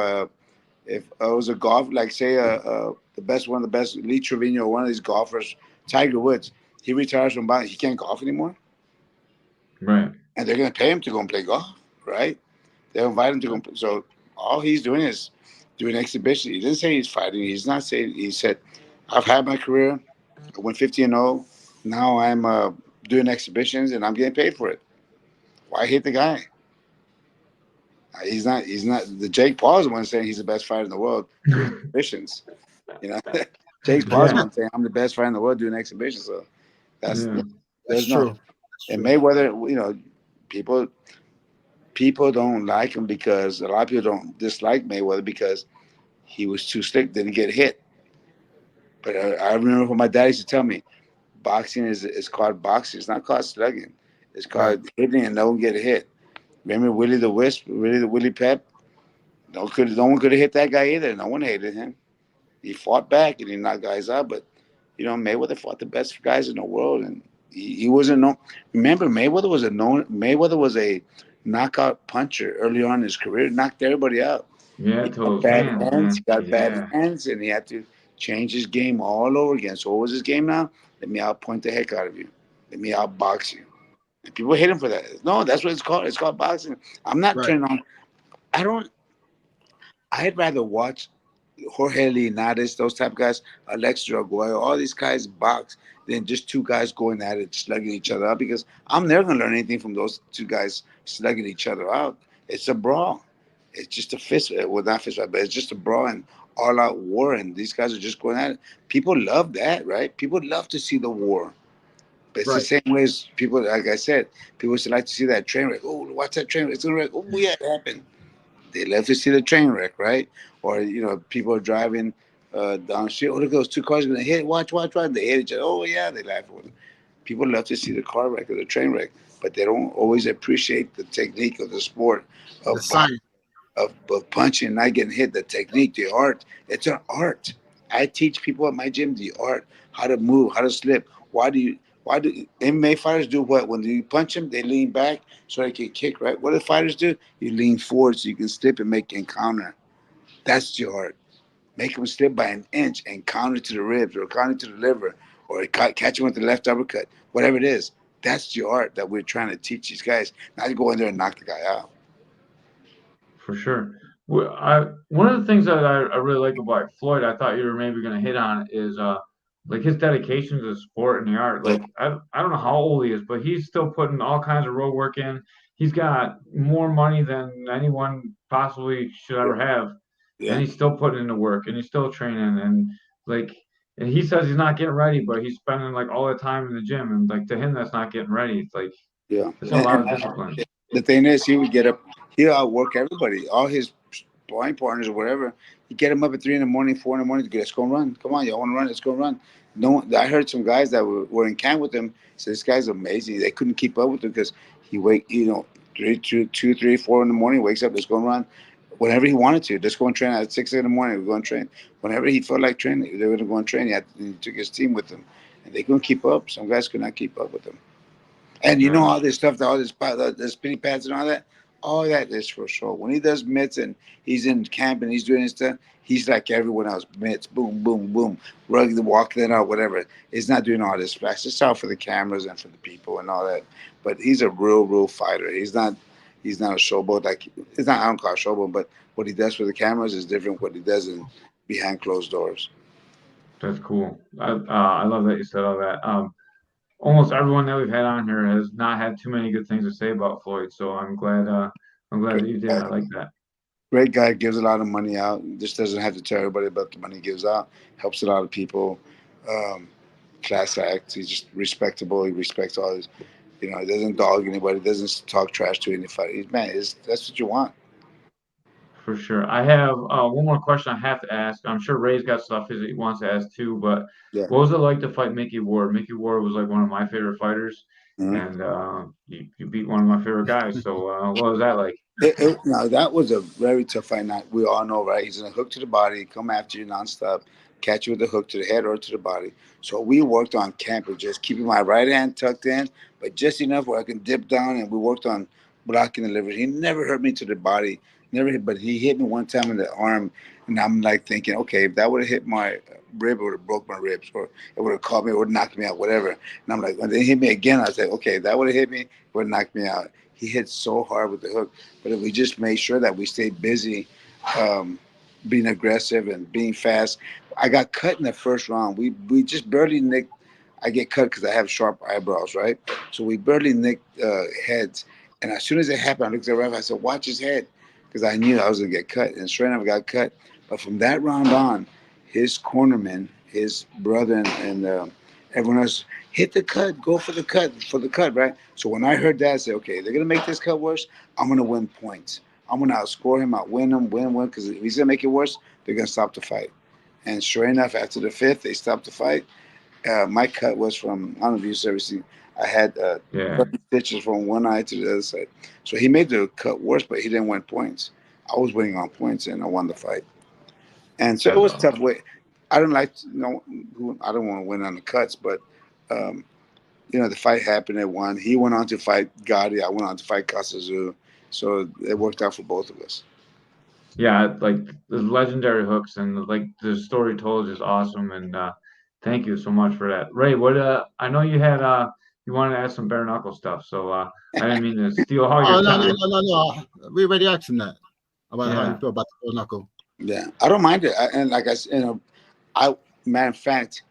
it was a golf, like say the best one, the best Lee Trevino, one of these golfers, Tiger Woods, he retires from boxing, he can't golf anymore, Right. and they're gonna pay him to go and play golf, right? They'll invite him to go. So all he's doing is doing exhibition. He didn't say he's fighting. He's not saying. He said, "I've had my career. I went 50-0. Now I'm doing exhibitions and I'm getting paid for it. Why hate the guy? He's not. He's not. The Jake Paul is the one saying he's the best fighter in the world doing exhibitions. You know, Jake Paul's the Yeah. one saying I'm the best fighter in the world doing exhibitions. So that's Yeah. That's there's no. true. That's And true. Mayweather, people people don't like him because a lot of people don't dislike Mayweather because he was too slick, didn't get hit. But I remember when my dad used to tell me, boxing is called boxing. It's not called slugging. It's Right. called hitting and no one get hit. Remember Willie the Wisp, Willie the Willie Pep? No one could have hit that guy either. No one hated him. He fought back and he knocked guys out. But Mayweather fought the best guys in the world, and he wasn't no. Remember, Mayweather was a knockout puncher early on in his career. Knocked everybody out. Yeah. He To got those bad hands, hands. He man. got bad Yeah. hands, and he had to change his game all over again. So what was his game now? Let me outpoint the heck out of you. Let me outbox you. And people hate him for that. No, that's what it's called. It's called boxing. I'm not Right. turning on. I don't. I'd rather watch Jorge Linares, those type of guys, Alex Dragoy, all these guys box than just two guys going at it, slugging each other out. Because I'm never gonna learn anything from those two guys slugging each other out. It's a brawl. It's just a fist, well, not fist fight, but it's just a brawl and all out war. And these guys are just going at it. People love that, right? People love to see the war. But it's the Right. same way as people, like I said, people should like to see that train wreck. Oh, watch that train wreck. It's gonna wreck. Oh, yeah, it happened. They love to see the train wreck, right? Or people are driving down the street. Oh, look, those two cars are gonna hit. Watch, watch, watch. They hit each other. Oh yeah, they laugh. People love to see the car wreck or the train wreck, but they don't always appreciate the technique of the sport The of science. of punching and not getting hit. The technique, the art. It's an art. I teach people at my gym the art, how to move, how to slip. Why do MMA fighters do what? When you punch them, they lean back so they can kick, right? What do fighters do? You lean forward so you can slip and make and counter. That's your art. Make them slip by an inch and counter to the ribs or counter to the liver or catch him with the left uppercut. Whatever it is, that's your art that we're trying to teach these guys. Not to go in there and knock the guy out. For sure. One of the things that I really like about Floyd, I thought you were maybe going to hit on is like his dedication to the sport and the art. Like I don't know how old he is, but he's still putting all kinds of road work in. He's got more money than anyone possibly should ever have, and Yeah. he's still putting in the work and he's still training and like. And he says he's not getting ready, but he's spending like all the time in the gym, and like to him, that's not getting ready. It's like Yeah. it's a lot of discipline. The thing is, he would get up, he'll outwork everybody, all his sparring partners or whatever. You get him up at 3 in the morning, 4 in the morning. Let's go and run. Come on, y'all want to run? Let's go and run. No, I heard some guys that were in camp with him. So this guy's amazing. They couldn't keep up with him because he wake, 3, 4 in the morning, wakes up. Let's go and run. Whenever he wanted to, let's go and train at 6 in the morning. We're going to train. Whenever he felt like training, they were going to go and train. He took his team with him, and they couldn't keep up. Some guys could not keep up with him. And you know Yeah, all this stuff, all this the spinning pads and all that is for sure. When he does mitts and he's in camp and he's doing his stuff, he's like everyone else. Mitts, boom, boom, boom, rugged, walking it out, whatever. He's not doing all this flash. It's all for the cameras and for the people and all that. But he's a real fighter. He's not a showboat. Like it's not I don't call it showboat, but what he does for the cameras is different. What he does in behind closed doors. that's cool. I love that you said all that. Almost everyone that we've had on here has not had too many good things to say about Floyd, so I'm glad that you did. I like that. Great guy, gives a lot of money out. Just doesn't have to tell everybody about the money he gives out. Helps a lot of people. Um, Class act. He's just respectable. He respects all his. He doesn't dog anybody. Doesn't talk trash to anybody. That's what you want. For sure. I have one more question I have to ask. I'm sure Ray's got stuff he wants to ask too, but Yeah. what was it like to fight Mickey Ward? Mickey Ward was like one of my favorite fighters, Mhm. and you beat one of my favorite guys. So what was that like? Now that was a very tough fight. Now we all know, right? He's gonna hook to the body, come after you nonstop, catch you with a hook to the head or to the body. So we worked on camp with just keeping my right hand tucked in, but just enough where I can dip down, and we worked on blocking the liver. He never hurt me to the body, never hit, but he hit me one time in the arm, and I'm like thinking, okay, if that would have hit my rib, it would have broke my ribs, or it would have caught me, it would have knocked me out, whatever. And I'm like, when they hit me again, I was like, okay, if that would have hit me, it would have knocked me out. He hit so hard with the hook. But if we just made sure that we stayed busy, um, being aggressive and being fast, I got cut in the first round. We just barely nicked. I get cut because I have sharp eyebrows, right? So we barely nicked heads. And as soon as it happened, I looked at the ref. I said, "Watch his head," because I knew I was gonna get cut. And sure enough, I got cut. But from that round on, his cornerman, his brother, and everyone else hit the cut, go for the cut, right? So when I heard that, I said, okay, they're gonna make this cut worse. I'm gonna win points. I'm gonna outscore him, outwin him, win. Because if he's gonna make it worse, they're gonna stop the fight. And sure enough, after the fifth, they stopped the fight. My cut was from I don't know if you've ever seen. I had Yeah, 30 stitches from one eye to the other side. So he made the cut worse, but he didn't win points. I was winning on points, and I won the fight. And so it that's was tough. awesome. Way I don't like I don't want to win on the cuts, but um, the fight happened at one. He went on to fight Gotti. I went on to fight Casazu. So it worked out for both of us. Yeah, like the legendary hooks and like the story told is awesome. And thank you so much for that, Ray. What I know you had you wanted to ask some bare knuckle stuff, so I didn't mean to steal all your Oh no, no, time. no, no, no. We already asked him that about how you Yeah, feel about the full knuckle. Yeah, I don't mind it. And like I said, I matter of fact,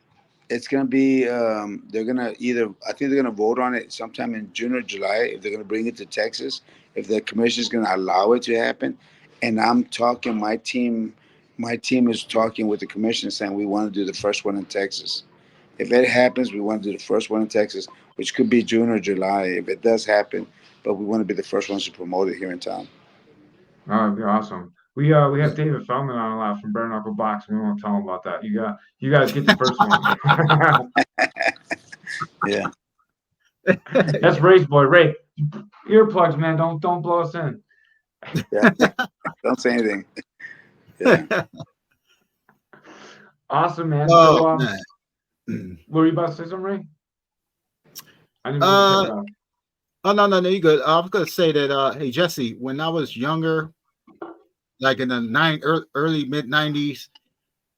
it's gonna be they're gonna either I think they're gonna vote on it sometime in June or July if they're gonna bring it to Texas, if the commission's gonna allow it to happen. And I'm talking my team is talking with the commission saying we want to do the first one in Texas. If it happens, we want to do the first one in Texas, which could be June or July if it does happen. But we want to be the first ones to promote it here in town. that'd be awesome. We have David Feldman on a lot from bare knuckle boxing. We won't tell him about that. You guys get the first one. Yeah, That's Ray's boy. Ray, earplugs, man. Don't blow us in. yeah. Don't say anything. Yeah. Awesome, man. Oh So man. were you about to say something, Ray? I didn't mean to cut Uh you off. oh no, you good. I was gonna say that hey Jesse, when I was younger, like in the early mid '90s,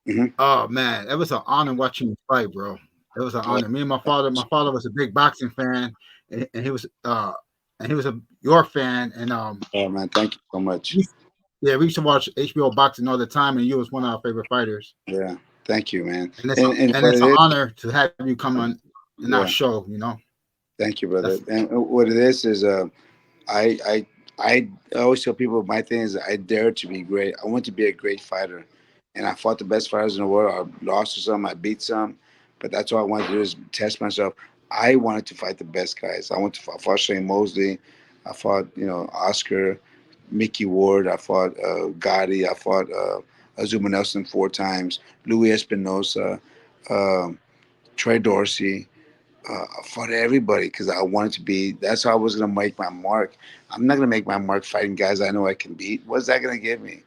Hmm. oh man, it was an honor watching you fight, bro. It was an honor. Me and my father was a big boxing fan, and he was a your fan, and Oh man, thank you so much. we, yeah, we used to watch HBO boxing all the time, and you was one of our favorite fighters. Yeah. Thank you, man. and And and what it's it an is, honor to have you come on in our yeah. show. You know, Thank you, brother. that's And what it is I I always tell people my thing is I dare to be great. I want to be a great fighter, and I fought the best fighters in the world. I lost to some, I beat some, but that's all I wanted to do is test myself. I wanted to fight the best guys. I fought Shane Mosley, I fought Oscar, Mickey Ward, I fought Gotti, I fought Azuma Nelson 4 times, Louis Espinosa, um, Trey Dorsey. For everybody because I wanted to be. That's how I was gonna make my mark. I'm not gonna make my mark fighting guys I know I can beat. What's that gonna give me?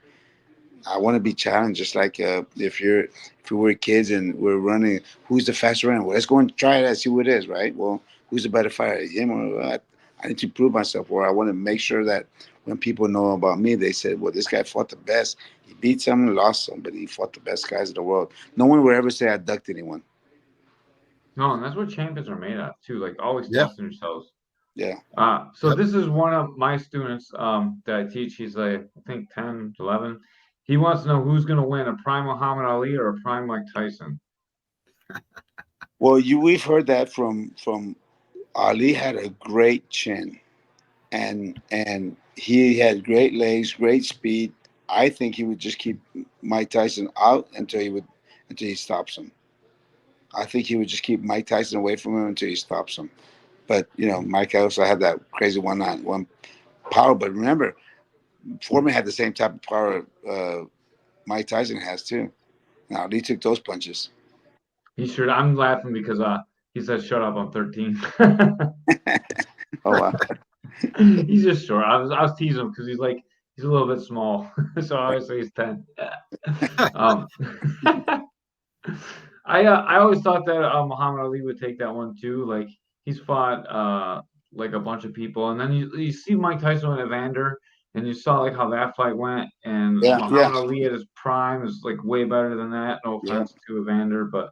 I want to be challenged, just like if we were kids and we're running, who's the faster runner? Well, let's go and try it out, see what it is, right? Well, who's the better fighter, him or I need to prove myself, or I want to make sure that when people know about me, they said, well, this guy fought the best. He beat some, lost some, but he fought the best guys in the world. No one will ever say I ducked anyone. No, and that's what champions are made of too. Like always yeah, testing yourselves. Yeah. So yep. this is one of my students that I teach. He's like, I think 10, 11. He wants to know who's going to win, a prime Muhammad Ali or a prime Mike Tyson. Well, we've heard that from Ali had a great chin, and he had great legs, great speed. I think he would just keep Mike Tyson out until he stops him. I think he would just keep Mike Tyson away from him until he stops him. But Mike also had that crazy one power. But remember, Foreman had the same type of power Mike Tyson has too. Now Ali took those punches. He sure, I'm laughing because he says, shut up, I'm 13. Oh wow. He's just short. I was teasing him because he's a little bit small. So I always say he's 10. Um, I always thought that Muhammad Ali would take that one too. Like he's fought like a bunch of people, and then you see Mike Tyson and Evander, and you saw like how that fight went. And Yeah, yeah, Muhammad Ali at his prime is like way better than that. No yeah. offense to Evander, but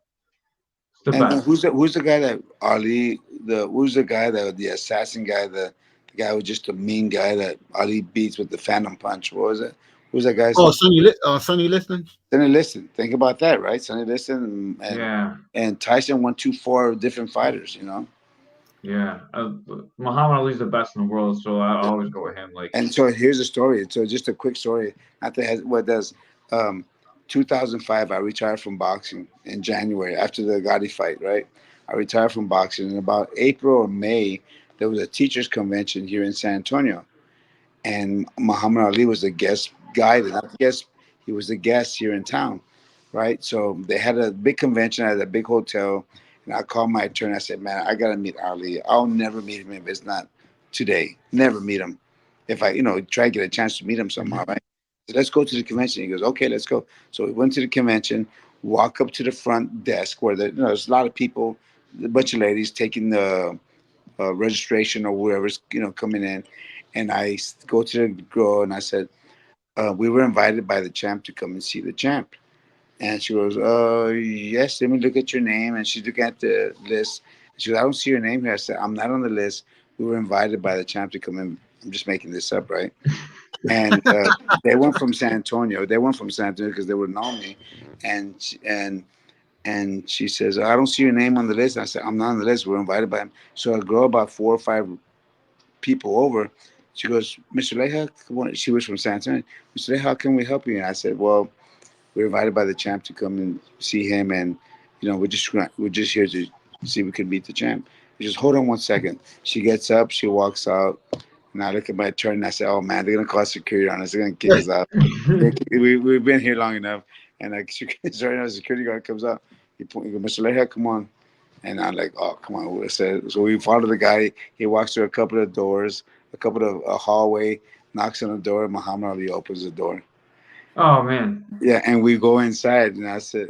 it's the And best. who's the guy that Ali the who's the guy that the assassin guy the guy who was just a mean guy that Ali beats with the Phantom Punch? What was it? Who's that guy's Oh, name? Sonny, Sonny, listening. Sonny Liston. Think about that, right? Sonny Liston Yeah, and Tyson won 2-4 different fighters. yeah. Muhammad Ali's the best in the world, so I Yeah. always go with him. Like And so here's a story. So just a quick story. Not that has what does. Um, 2005, I retired from boxing in January after the Gotti fight. Right, I retired from boxing. In about April or May, there was a teachers convention here in San Antonio, and Muhammad Ali was the guest guide, not the guest. He was the guest here in town, right? So they had a big convention at a big hotel, and I called my attorney. I said, "Man, I gotta meet Ali. I'll never meet him if it's not today. Never meet him. If I, try to get a chance to meet him somehow, right?" So let's go to the convention. He goes, "Okay, let's go." So we went to the convention. Walk up to the front desk where there's a lot of people, a bunch of ladies taking the registration or whoever's coming in, and go to the girl and I said, "We were invited by the champ to come and see the champ." And she goes, yes, let me look at your name. And she's looking at the list. She goes, "I don't see your name here." I said, "I'm not on the list. We were invited by the champ to come in." I'm just making this up, right? And they weren't from San Antonio. They weren't from San Antonio because they would know me. And she says, "I don't see your name on the list." And I said, "I'm not on the list. We're invited by him." So I go about 4 or 5 people over. She goes, "Mr. Leija," she was from San Antonio. "Mr. Leija, how can we help you?" And I said, "Well, we're invited by the champ to come and see him, and we're just here to see if we can meet the champ." She just hold on 1 second. She gets up, she walks out, and I look at my attorney and I say, "Oh man, they're gonna call security on us. They're gonna kick us out. We've been here long enough." And like security guard comes out, he goes, "Mr. Leija, come on." And I'm like, "Oh, come on." So we follow the guy. He walks through a couple of doors, a couple of a hallway, knocks on the door. Muhammad Ali opens the door. oh man. Yeah, and we go inside, and I said,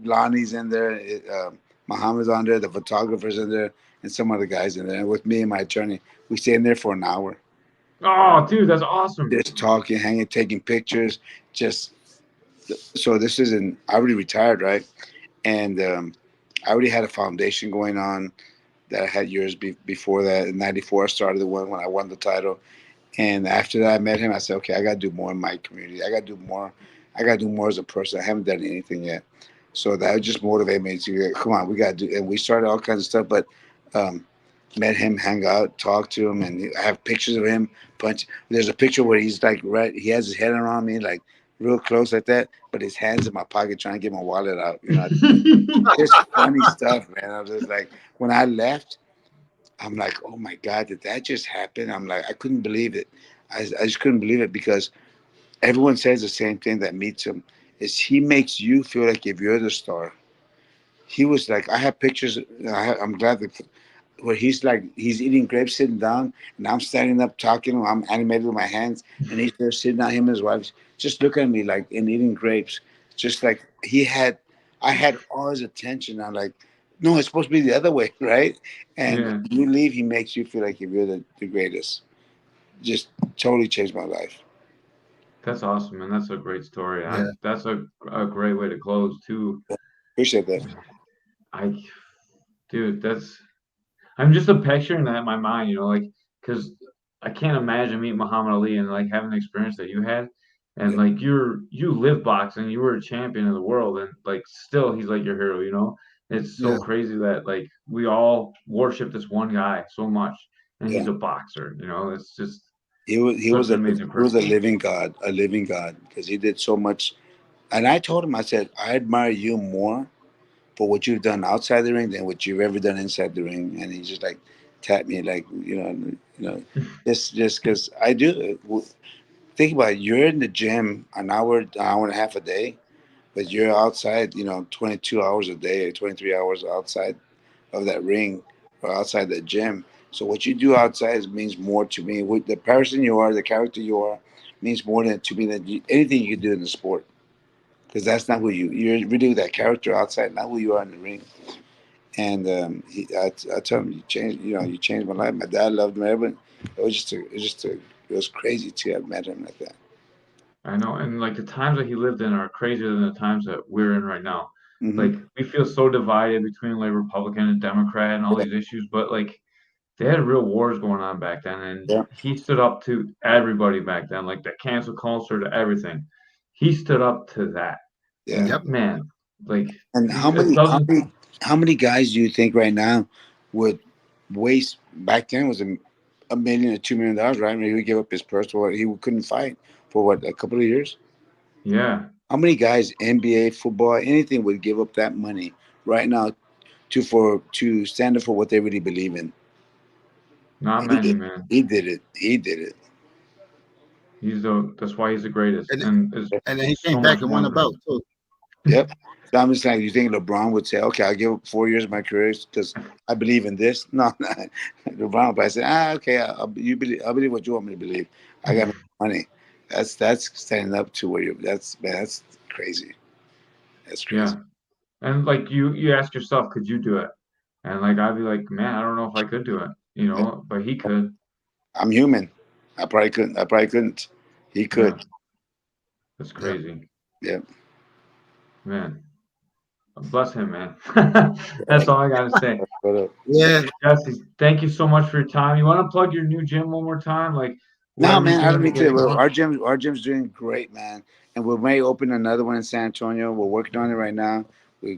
Lonnie's in there, Muhammad's on there, the photographer's in there, and some other guys in there. And with me and my attorney, we stay in there for an hour, Oh, dude, that's awesome. just talking, hanging, taking pictures. Just so this isn't. I already retired, right? And I already had a foundation going on that I had years before that. In '94, I started the one when I won the title. And after that, I met him. I said, "Okay, I got to do more in my community. I got to do more. I got to do more as a person. I haven't done anything yet." So that just motivated me to come on, we got to do. And we started all kinds of stuff, but um, met him, hang out, talk to him, and I have pictures of him punch. There's a picture where he's like right, he has his head around me, like real close like that, but his hands in my pocket trying to get my wallet out. You know, it's funny stuff, man. I was just like, when I left, I'm like, oh my god, did that just happen? I'm like, I couldn't believe it. I just couldn't believe it because everyone says the same thing that meets him is he makes you feel like if you're the star. He was like, I have pictures. I'm glad that where he's like he's eating grapes sitting down, and I'm standing up talking. I'm animated with my hands, and he's there sitting down. Him and his wife just looking at me like and eating grapes, just like I had all his attention. I'm like, no, it's supposed to be the other way, right? And Yeah, when you leave, he makes you feel like if you're the greatest. Just totally changed my life. that's awesome, man. That's a great story. Yeah, That's a great way to close too. Appreciate that. I, dude, that's I'm just a picturing that in my mind, like, because I can't imagine meeting Muhammad Ali and like having the experience that you had, and Yeah, like you live boxing, you were a champion of the world, and like still he's like your hero. It's so yeah, crazy that like we all worship this one guy so much, and yeah. he's a boxer. It's just He such was an a amazing he was person. a living God, because he did so much. And I told him, I said, I admire you more for what you've done outside the ring than what you've ever done inside the ring. And he just like tapped me, like just because I do. Think about it, you're in the gym an hour and a half a day, but you're outside, 22 hours a day or 23 hours outside of that ring or outside the gym. So what you do outside means more to me. With the person you are, the character you are, means more than to me than anything you can do in the sport. Because that's not who you're really that character outside, not who you are in the ring. And I tell him, you changed my life. My dad loved me. Everyone, it was crazy to have met him like that. I know, and like the times that he lived in are crazier than the times that we're in right now. Hmm. Like we feel so divided between like Republican and Democrat and all Yeah, these issues, but like they had real wars going on back then, and yeah, he stood up to everybody back then, like the cancel culture to everything. He stood up to that, yeah. and yep. man, like And it doesn't. how many guys do you think right now would waste? Back then was a million or $2 million, right? I mean, he would give up his purse for what he couldn't fight for what a couple of years. Yeah, How many guys, NBA, football, anything, would give up that money right now to stand up for what they really believe in? not He many, did. man. He did it. He did it. That's why he's the greatest, And and is and then he came so back much and more won a than belt too. Yep. So I'm just saying, you think LeBron would say, "Okay, I'll give up 4 years of my career because I believe in this"? No, no. LeBron would say, okay, I believe what you want me to believe. I got no money. That's standing up to where you. That's man, that's crazy. That's crazy. yeah. And like you ask yourself, could you do it? And like I'd be like, man, I don't know if I could do it, Yeah. but he could. I'm human. I probably couldn't. I probably couldn't. He Yeah, could. that's Yep. crazy, Yeah. man. Bless him, man. That's all I gotta say. But Yeah. Jesse, thank you so much for your time. You want to plug your new gym one more time, like no, whatever you're man, I don't doing to need get to. it Well, going? our gym's doing great, man, and we may open another one in San Antonio. We're working on it right now. We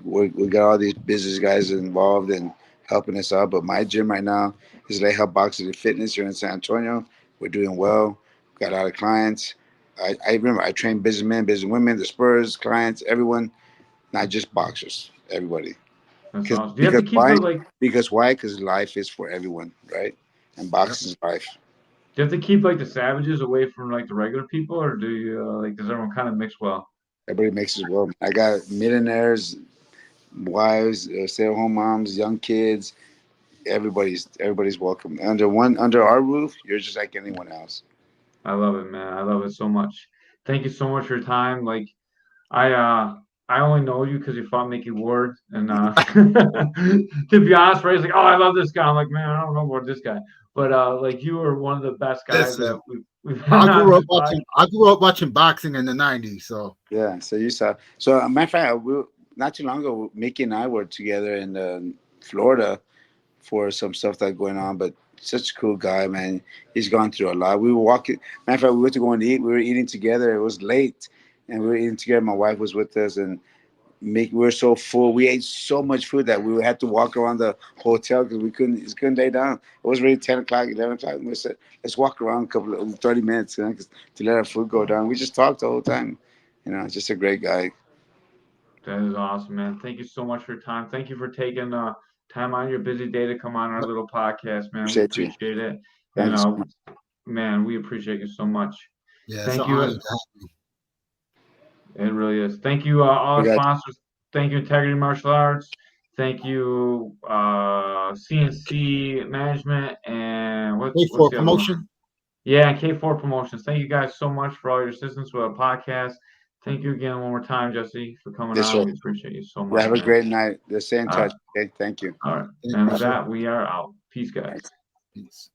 got all these business guys involved in helping us out. But my gym right now is Leija Boxing and Fitness here in San Antonio. We're doing well. Got a lot of clients. I remember I train businessmen, businesswomen, the Spurs clients, everyone, not just boxers, everybody. That's Because awesome. Do you have because to keep why? the like? Because why? Because life is for everyone, right? And Yep. boxing is life. Do you have to keep like the savages away from like the regular people, or do you like does everyone kind of mix well? Everybody makes it well. I got millionaires, wives, stay-at-home moms, young kids. Everybody's welcome under our roof. You're just like anyone else. I love it, man. I love it so much. Thank you so much for your time. Like I only know you because you fought Mickey Ward, and to be honest, right? It's like, oh, I love this guy. I'm like, man, I don't know about this guy, but like you are one of the best guys Listen, that we've had I on grew up this watching. podcast. I grew up watching boxing in the '90s. So Yeah. So you saw. So matter of fact, not too long ago, Mickey and I were together in Florida for some stuff that's going on. But such a cool guy, man. He's gone through a lot. We were walking. Matter of fact, we went to go and eat. We were eating together. It was late, and we were eating together. My wife was with us, and we're so full. We ate so much food that we had to walk around the hotel because we couldn't lay down. It was already 10 o'clock, 11 o'clock. And we said, let's walk around a couple of 30 minutes, 'cause to let our food go down. We just talked the whole time. Just a great guy. That is awesome, man. Thank you so much for your time. Thank you for taking time on your busy day to come on our little podcast, man. We Appreciate you. appreciate it. Thank And you so much. man, we appreciate you so much. Yeah, it's Thank an you. honor to have me. It really is. Thank you, all We our got sponsors. Thank you, Integrity Martial Arts. Thank you, CNC Management, and Wait what's for the other one? promotion. Yeah, K4 Promotions. Thank you guys so much for all your assistance with our podcast. Thank you again one more time, Jesse, for coming this. on. We appreciate you so much. Have a Man. great night. Let's stay in All right. touch. Okay. Thank you. All right. Thank And you, with sir. that, we are out. Peace, guys. Thanks. Peace.